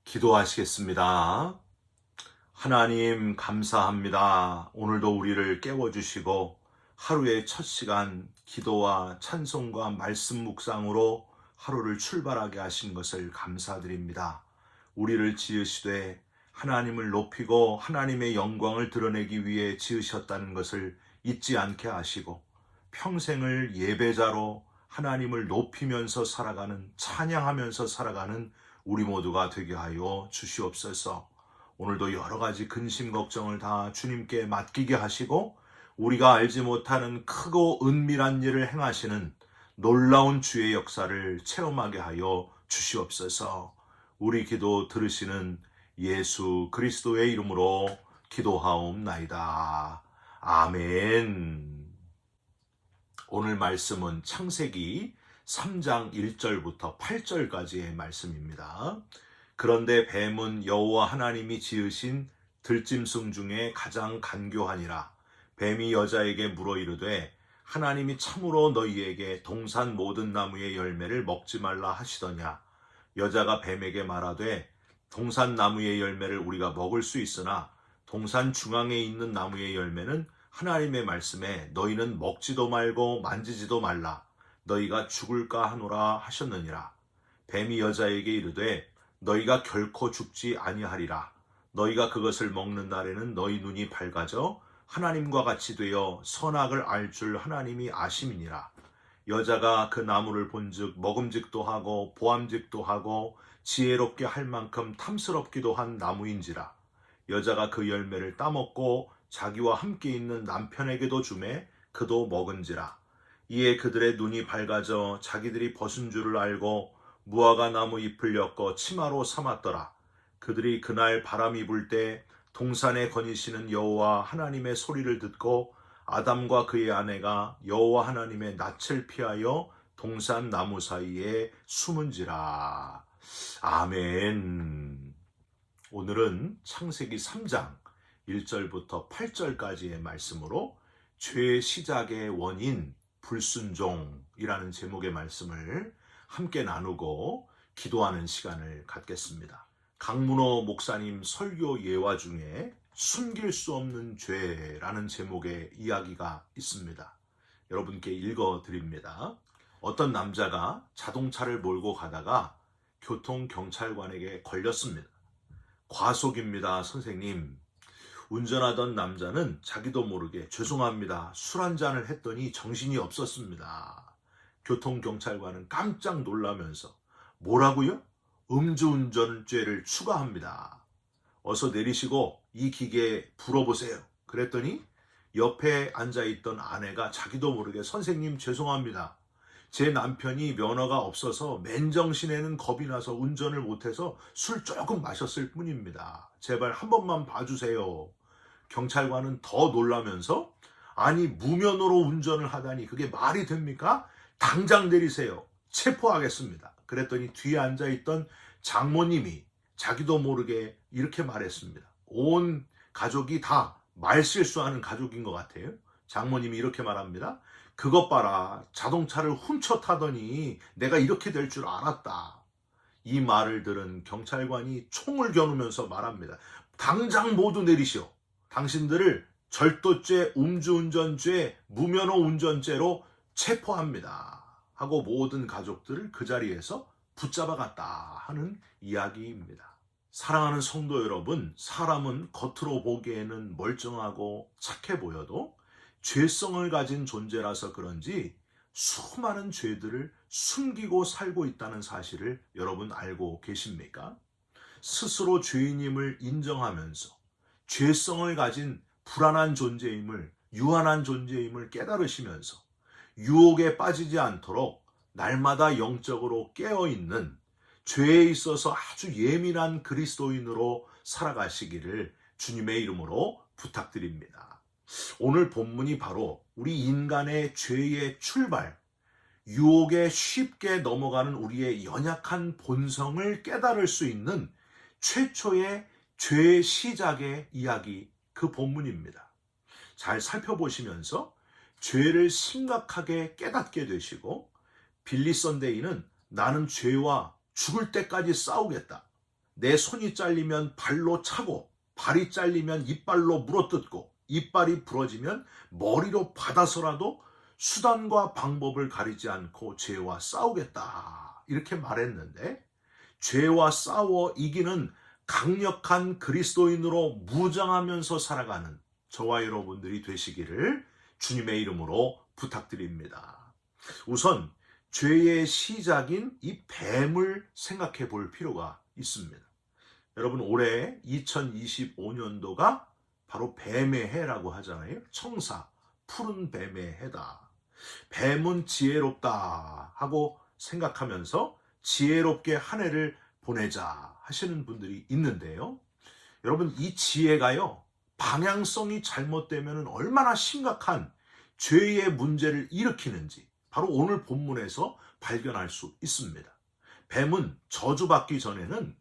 기도하시겠습니다. 하나님 감사합니다. 오늘도 우리를 깨워주시고 하루의 첫 시간 기도와 찬송과 말씀 묵상으로 하루를 출발하게 하신 것을 감사드립니다. 우리를 지으시되 하나님을 높이고 하나님의 영광을 드러내기 위해 지으셨다는 것을 잊지 않게 하시고 평생을 예배자로 하나님을 높이면서 살아가는, 찬양하면서 살아가는 우리 모두가 되게 하여 주시옵소서. 오늘도 여러 가지 근심 걱정을 다 주님께 맡기게 하시고 우리가 알지 못하는 크고 은밀한 일을 행하시는 놀라운 주의 역사를 체험하게 하여 주시옵소서. 우리 기도 들으시는 예수 그리스도의 이름으로 기도하옵나이다. 아멘. 오늘 말씀은 창세기 3장 1절부터 8절까지의 말씀입니다. 그런데 뱀은 여호와 하나님이 지으신 들짐승 중에 가장 간교하니라. 뱀이 여자에게 물어 이르되 하나님이 참으로 너희에게 동산 모든 나무의 열매를 먹지 말라 하시더냐. 여자가 뱀에게 말하되 동산 나무의 열매를 우리가 먹을 수 있으나 동산 중앙에 있는 나무의 열매는 하나님의 말씀에 너희는 먹지도 말고 만지지도 말라. 너희가 죽을까 하노라 하셨느니라. 뱀이 여자에게 이르되 너희가 결코 죽지 아니하리라. 너희가 그것을 먹는 날에는 너희 눈이 밝아져 하나님과 같이 되어 선악을 알 줄 하나님이 아심이니라. 여자가 그 나무를 본즉 먹음직도 하고 보암직도 하고 지혜롭게 할 만큼 탐스럽기도 한 나무인지라. 여자가 그 열매를 따먹고 자기와 함께 있는 남편에게도 주매 그도 먹은지라. 이에 그들의 눈이 밝아져 자기들이 벗은 줄을 알고 무화과 나무 잎을 엮어 치마로 삼았더라. 그들이 그날 바람이 불 때 동산에 거니시는 여호와 하나님의 소리를 듣고 아담과 그의 아내가 여호와 하나님의 낯을 피하여 동산 나무 사이에 숨은지라. 아멘. 오늘은 창세기 3장 1절부터 8절까지의 말씀으로 죄의 시작의 원인 불순종이라는 제목의 말씀을 함께 나누고 기도하는 시간을 갖겠습니다. 강문호 목사님 설교 예화 중에 숨길 수 없는 죄라는 제목의 이야기가 있습니다. 여러분께 읽어드립니다. 어떤 남자가 자동차를 몰고 가다가 교통경찰관에게 걸렸습니다. 과속입니다, 선생님. 운전하던 남자는 자기도 모르게 죄송합니다. 술 한잔을 했더니 정신이 없었습니다. 교통경찰관은 깜짝 놀라면서 뭐라고요? 음주운전죄를 추가합니다. 어서 내리시고 이 기계에 불어보세요. 그랬더니 옆에 앉아있던 아내가 자기도 모르게 선생님 죄송합니다. 제 남편이 면허가 없어서 맨정신에는 겁이 나서 운전을 못해서 술 조금 마셨을 뿐입니다. 제발 한 번만 봐주세요. 경찰관은 더 놀라면서 아니 무면허로 운전을 하다니 그게 말이 됩니까? 당장 내리세요. 체포하겠습니다. 그랬더니 뒤에 앉아있던 장모님이 자기도 모르게 이렇게 말했습니다. 온 가족이 다 말실수하는 가족인 것 같아요. 장모님이 이렇게 말합니다. 그것 봐라. 자동차를 훔쳐 타더니 내가 이렇게 될 줄 알았다. 이 말을 들은 경찰관이 총을 겨누면서 말합니다. 당장 모두 내리시오. 당신들을 절도죄, 음주운전죄, 무면허 운전죄로 체포합니다. 하고 모든 가족들을 그 자리에서 붙잡아갔다 하는 이야기입니다. 사랑하는 성도 여러분, 사람은 겉으로 보기에는 멀쩡하고 착해 보여도 죄성을 가진 존재라서 그런지 수많은 죄들을 숨기고 살고 있다는 사실을 여러분 알고 계십니까? 스스로 죄인임을 인정하면서 죄성을 가진 불안한 존재임을, 유한한 존재임을 깨달으시면서 유혹에 빠지지 않도록 날마다 영적으로 깨어있는 죄에 있어서 아주 예민한 그리스도인으로 살아가시기를 주님의 이름으로 부탁드립니다. 오늘 본문이 바로 우리 인간의 죄의 출발, 유혹에 쉽게 넘어가는 우리의 연약한 본성을 깨달을 수 있는 최초의 죄의 시작의 이야기, 그 본문입니다. 잘 살펴보시면서 죄를 심각하게 깨닫게 되시고 빌리 선데이는 나는 죄와 죽을 때까지 싸우겠다. 내 손이 잘리면 발로 차고, 발이 잘리면 이빨로 물어뜯고, 이빨이 부러지면 머리로 받아서라도 수단과 방법을 가리지 않고 죄와 싸우겠다. 이렇게 말했는데, 죄와 싸워 이기는 강력한 그리스도인으로 무장하면서 살아가는 저와 여러분들이 되시기를 주님의 이름으로 부탁드립니다. 우선 죄의 시작인 이 뱀을 생각해 볼 필요가 있습니다. 여러분, 올해 2025년도가 바로 뱀의 해라고 하잖아요. 청사, 푸른 뱀의 해다. 뱀은 지혜롭다 하고 생각하면서 지혜롭게 한 해를 보내자 하시는 분들이 있는데요. 여러분, 이 지혜가요, 방향성이 잘못되면 얼마나 심각한 죄의 문제를 일으키는지 바로 오늘 본문에서 발견할 수 있습니다. 뱀은 저주받기 전에는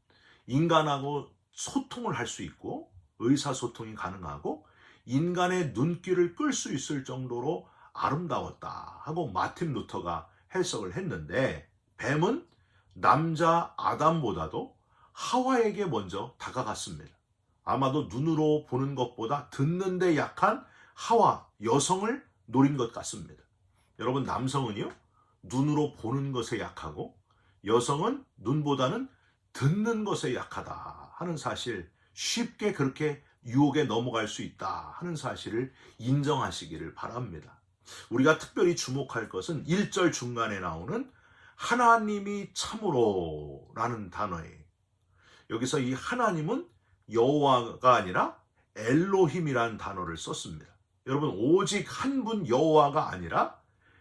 인간하고 소통을 할 수 있고 의사소통이 가능하고 인간의 눈길을 끌 수 있을 정도로 아름다웠다 하고 마틴 루터가 해석을 했는데, 뱀은 남자 아담보다도 하와에게 먼저 다가갔습니다. 아마도 눈으로 보는 것보다 듣는 데 약한 하와, 여성을 노린 것 같습니다. 여러분, 남성은요, 눈으로 보는 것에 약하고 여성은 눈보다는 듣는 것에 약하다 하는 사실, 쉽게 그렇게 유혹에 넘어갈 수 있다 하는 사실을 인정하시기를 바랍니다. 우리가 특별히 주목할 것은 1절 중간에 나오는 하나님이 참으로 라는 단어예요. 여기서 이 하나님은 여호와가 아니라 엘로힘이라는 단어를 썼습니다. 여러분, 오직 한 분 여호와가 아니라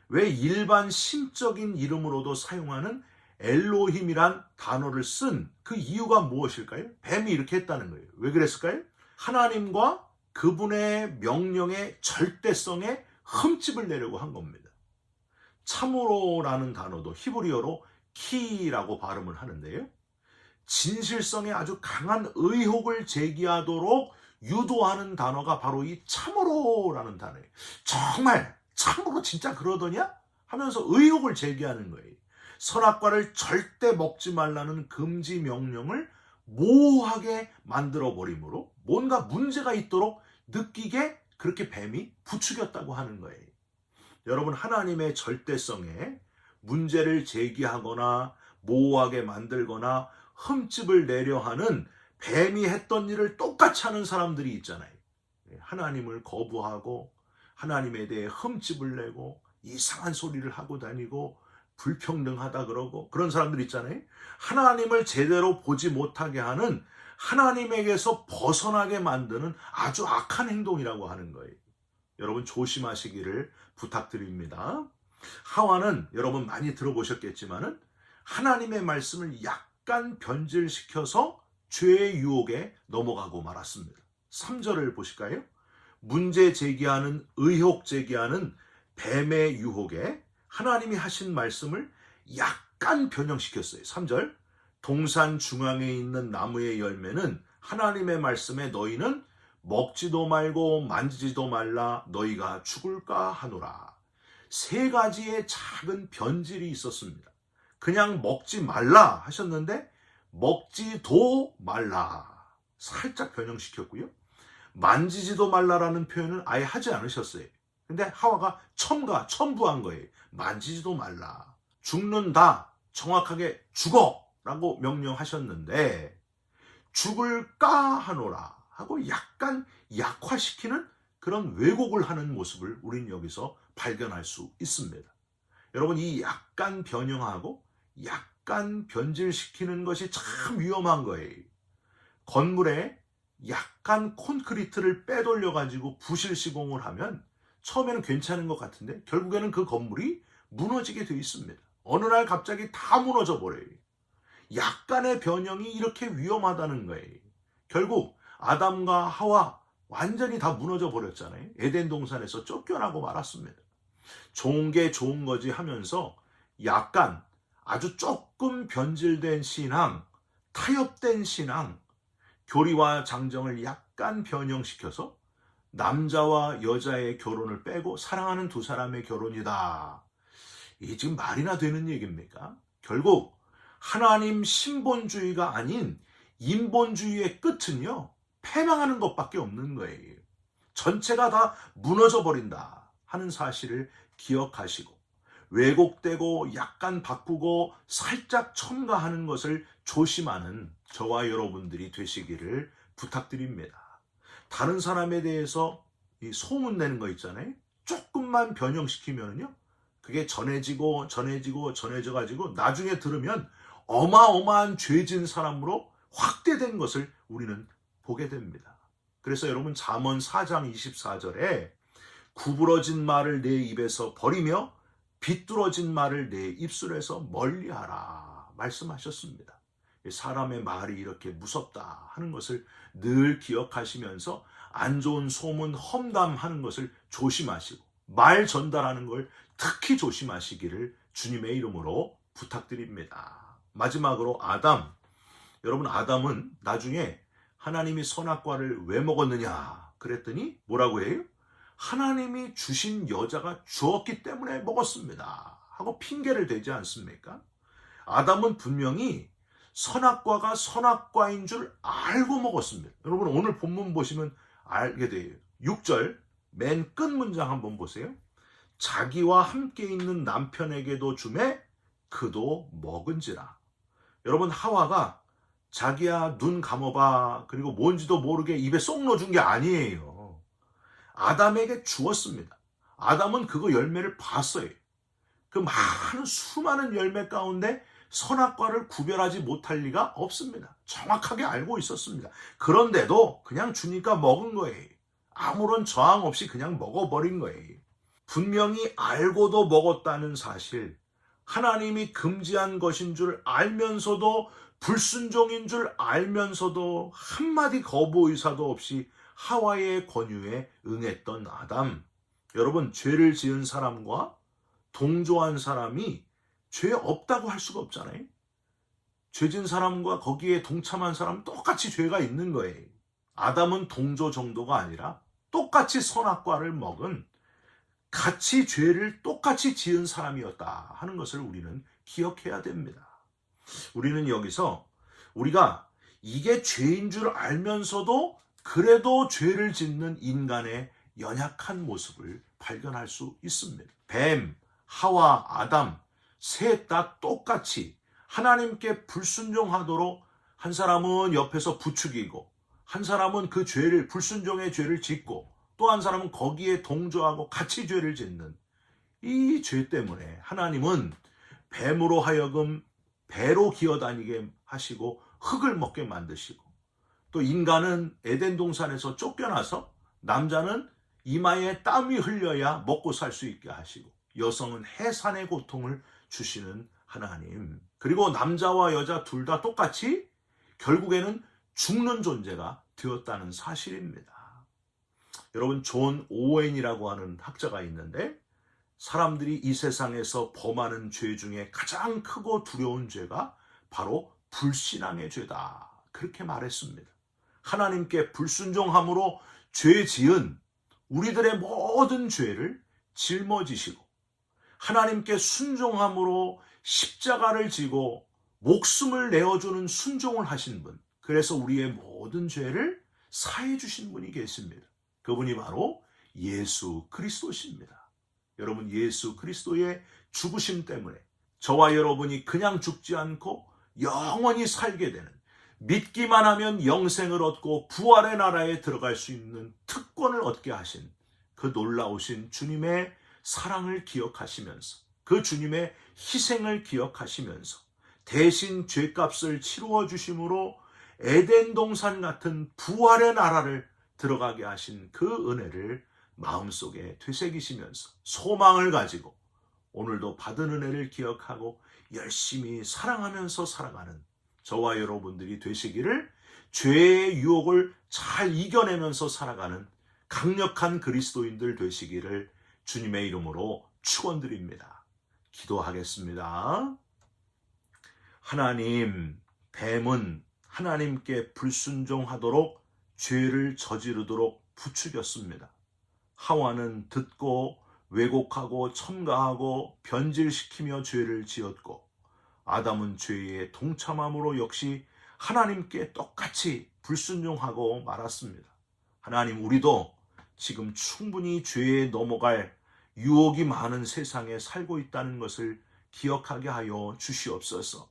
왜 일반 신적인 이름으로도 사용하는 엘로힘이란 단어를 쓴 그 이유가 무엇일까요? 뱀이 이렇게 했다는 거예요. 왜 그랬을까요? 하나님과 그분의 명령의 절대성에 흠집을 내려고 한 겁니다. 참으로라는 단어도 히브리어로 키라고 발음을 하는데요. 진실성에 아주 강한 의혹을 제기하도록 유도하는 단어가 바로 이 참으로라는 단어예요. 정말 참으로 진짜 그러더냐? 하면서 의혹을 제기하는 거예요. 선악과를 절대 먹지 말라는 금지 명령을 모호하게 만들어 버림으로 뭔가 문제가 있도록 느끼게 그렇게 뱀이 부추겼다고 하는 거예요. 여러분, 하나님의 절대성에 문제를 제기하거나 모호하게 만들거나 흠집을 내려 하는 뱀이 했던 일을 똑같이 하는 사람들이 있잖아요. 하나님을 거부하고 하나님에 대해 흠집을 내고 이상한 소리를 하고 다니고 불평등하다 그러고 그런 사람들 있잖아요. 하나님을 제대로 보지 못하게 하는, 하나님에게서 벗어나게 만드는 아주 악한 행동이라고 하는 거예요. 여러분, 조심하시기를 부탁드립니다. 하와는 여러분 많이 들어보셨겠지만은 하나님의 말씀을 약간 변질시켜서 죄의 유혹에 넘어가고 말았습니다. 3절을 보실까요? 문제 제기하는, 의혹 제기하는 뱀의 유혹에 하나님이 하신 말씀을 약간 변형시켰어요. 3절, 동산 중앙에 있는 나무의 열매는 하나님의 말씀에 너희는 먹지도 말고 만지지도 말라, 너희가 죽을까 하노라. 3가지의 작은 변질이 있었습니다. 그냥 먹지 말라 하셨는데 먹지도 말라 살짝 변형시켰고요. 만지지도 말라라는 표현은 아예 하지 않으셨어요. 근데 하와가 첨부한 거예요. 만지지도 말라. 죽는다. 정확하게 죽어 라고 명령하셨는데 죽을까 하노라 하고 약간 약화시키는 그런 왜곡을 하는 모습을 우리는 여기서 발견할 수 있습니다. 여러분, 이 약간 변형하고 약간 변질시키는 것이 참 위험한 거예요. 건물에 약간 콘크리트를 빼돌려 가지고 부실 시공을 하면 처음에는 괜찮은 것 같은데 결국에는 그 건물이 무너지게 되어 있습니다. 어느 날 갑자기 다 무너져 버려요. 약간의 변형이 이렇게 위험하다는 거예요. 결국 아담과 하와 완전히 다 무너져 버렸잖아요. 에덴 동산에서 쫓겨나고 말았습니다. 좋은 게 좋은 거지 하면서 약간 아주 조금 변질된 신앙, 타협된 신앙, 교리와 장정을 약간 변형시켜서 남자와 여자의 결혼을 빼고 사랑하는 두 사람의 결혼이다. 이게 지금 말이나 되는 얘기입니까? 결국 하나님 신본주의가 아닌 인본주의의 끝은요, 패망하는 것밖에 없는 거예요. 전체가 다 무너져 버린다 하는 사실을 기억하시고, 왜곡되고 약간 바꾸고 살짝 첨가하는 것을 조심하는 저와 여러분들이 되시기를 부탁드립니다. 다른 사람에 대해서 이 소문내는 거 있잖아요. 조금만 변형시키면요, 그게 전해져가지고 나중에 들으면 어마어마한 죄진 사람으로 확대된 것을 우리는 보게 됩니다. 그래서 여러분, 잠언 4장 24절에 구부러진 말을 내 입에서 버리며 비뚤어진 말을 내 입술에서 멀리하라 말씀하셨습니다. 사람의 말이 이렇게 무섭다 하는 것을 늘 기억하시면서 안 좋은 소문 험담하는 것을 조심하시고, 말 전달하는 걸 특히 조심하시기를 주님의 이름으로 부탁드립니다. 마지막으로 아담. 여러분, 아담은 나중에 하나님이 선악과를 왜 먹었느냐 그랬더니 뭐라고 해요? 하나님이 주신 여자가 주었기 때문에 먹었습니다 하고 핑계를 대지 않습니까? 아담은 분명히 선악과가 선악과인 줄 알고 먹었습니다. 여러분, 오늘 본문 보시면 알게 돼요. 6절 맨 끝 문장 한번 보세요. 자기와 함께 있는 남편에게도 주매 그도 먹은지라. 여러분, 하와가 자기야 눈 감아봐 그리고 뭔지도 모르게 입에 쏙 넣어준 게 아니에요. 아담에게 주었습니다. 아담은 그거 열매를 봤어요. 그 많은 수많은 열매 가운데 선악과를 구별하지 못할 리가 없습니다. 정확하게 알고 있었습니다. 그런데도 그냥 주니까 먹은 거예요. 아무런 저항 없이 그냥 먹어버린 거예요. 분명히 알고도 먹었다는 사실, 하나님이 금지한 것인 줄 알면서도, 불순종인 줄 알면서도 한마디 거부 의사도 없이 하와의 권유에 응했던 아담. 여러분, 죄를 지은 사람과 동조한 사람이 죄 없다고 할 수가 없잖아요. 죄진 사람과 거기에 동참한 사람은 똑같이 죄가 있는 거예요. 아담은 동조 정도가 아니라 똑같이 선악과를 먹은, 같이 죄를 똑같이 지은 사람이었다 하는 것을 우리는 기억해야 됩니다. 우리는 여기서 우리가 이게 죄인 줄 알면서도 그래도 죄를 짓는 인간의 연약한 모습을 발견할 수 있습니다. 뱀, 하와, 아담 셋 다 똑같이 하나님께 불순종하도록, 한 사람은 옆에서 부추기고, 한 사람은 그 죄를, 불순종의 죄를 짓고, 또 한 사람은 거기에 동조하고 같이 죄를 짓는 이 죄 때문에 하나님은 뱀으로 하여금 배로 기어다니게 하시고 흙을 먹게 만드시고, 또 인간은 에덴 동산에서 쫓겨나서 남자는 이마에 땀이 흘려야 먹고 살 수 있게 하시고, 여성은 해산의 고통을 주시는 하나님, 그리고 남자와 여자 둘 다 똑같이 결국에는 죽는 존재가 되었다는 사실입니다. 여러분, 존 오웬이라고 하는 학자가 있는데, 사람들이 이 세상에서 범하는 죄 중에 가장 크고 두려운 죄가 바로 불신앙의 죄다, 그렇게 말했습니다. 하나님께 불순종함으로 죄 지은 우리들의 모든 죄를 짊어지시고, 하나님께 순종함으로 십자가를 지고 목숨을 내어주는 순종을 하신 분, 그래서 우리의 모든 죄를 사해 주신 분이 계십니다. 그분이 바로 예수 그리스도십니다. 여러분, 예수 그리스도의 죽으심 때문에 저와 여러분이 그냥 죽지 않고 영원히 살게 되는, 믿기만 하면 영생을 얻고 부활의 나라에 들어갈 수 있는 특권을 얻게 하신 그 놀라우신 주님의 사랑을 기억하시면서, 그 주님의 희생을 기억하시면서 대신 죄값을 치루어 주심으로 에덴 동산 같은 부활의 나라를 들어가게 하신 그 은혜를 마음속에 되새기시면서 소망을 가지고 오늘도 받은 은혜를 기억하고 열심히 사랑하면서 살아가는 저와 여러분들이 되시기를, 죄의 유혹을 잘 이겨내면서 살아가는 강력한 그리스도인들 되시기를 주님의 이름으로 축원드립니다. 기도하겠습니다. 하나님, 뱀은 하나님께 불순종하도록 죄를 저지르도록 부추겼습니다. 하와는 듣고 왜곡하고 첨가하고 변질시키며 죄를 지었고, 아담은 죄에 동참함으로 역시 하나님께 똑같이 불순종하고 말았습니다. 하나님, 우리도 지금 충분히 죄에 넘어갈 유혹이 많은 세상에 살고 있다는 것을 기억하게 하여 주시옵소서.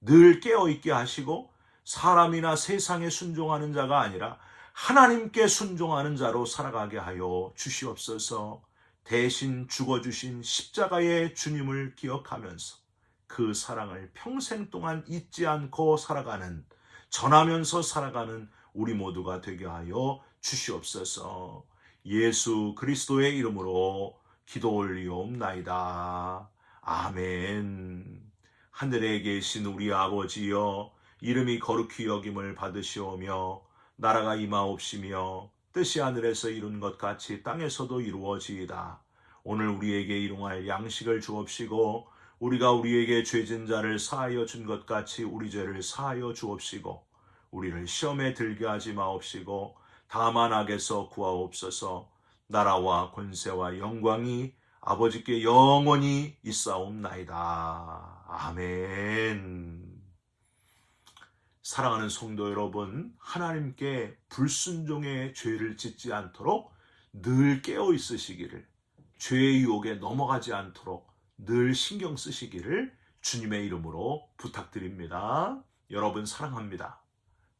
늘 깨어있게 하시고 사람이나 세상에 순종하는 자가 아니라 하나님께 순종하는 자로 살아가게 하여 주시옵소서. 대신 죽어주신 십자가의 주님을 기억하면서 그 사랑을 평생 동안 잊지 않고 살아가는, 전하면서 살아가는 우리 모두가 되게 하여 주시옵소서. 예수 그리스도의 이름으로 기도 올리옵나이다. 아멘. 하늘에 계신 우리 아버지여, 이름이 거룩히 여김을 받으시오며 나라가 임하옵시며 뜻이 하늘에서 이룬 것 같이 땅에서도 이루어지이다. 오늘 우리에게 일용할 양식을 주옵시고 우리가 우리에게 죄진 자를 사하여 준 것 같이 우리 죄를 사하여 주옵시고 우리를 시험에 들게 하지 마옵시고 다만 악에서 구하옵소서. 나라와 권세와 영광이 아버지께 영원히 있사옵나이다. 아멘. 사랑하는 성도 여러분, 하나님께 불순종의 죄를 짓지 않도록 늘 깨어 있으시기를, 죄의 유혹에 넘어가지 않도록 늘 신경 쓰시기를 주님의 이름으로 부탁드립니다. 여러분 사랑합니다.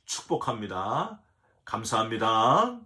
축복합니다. 감사합니다.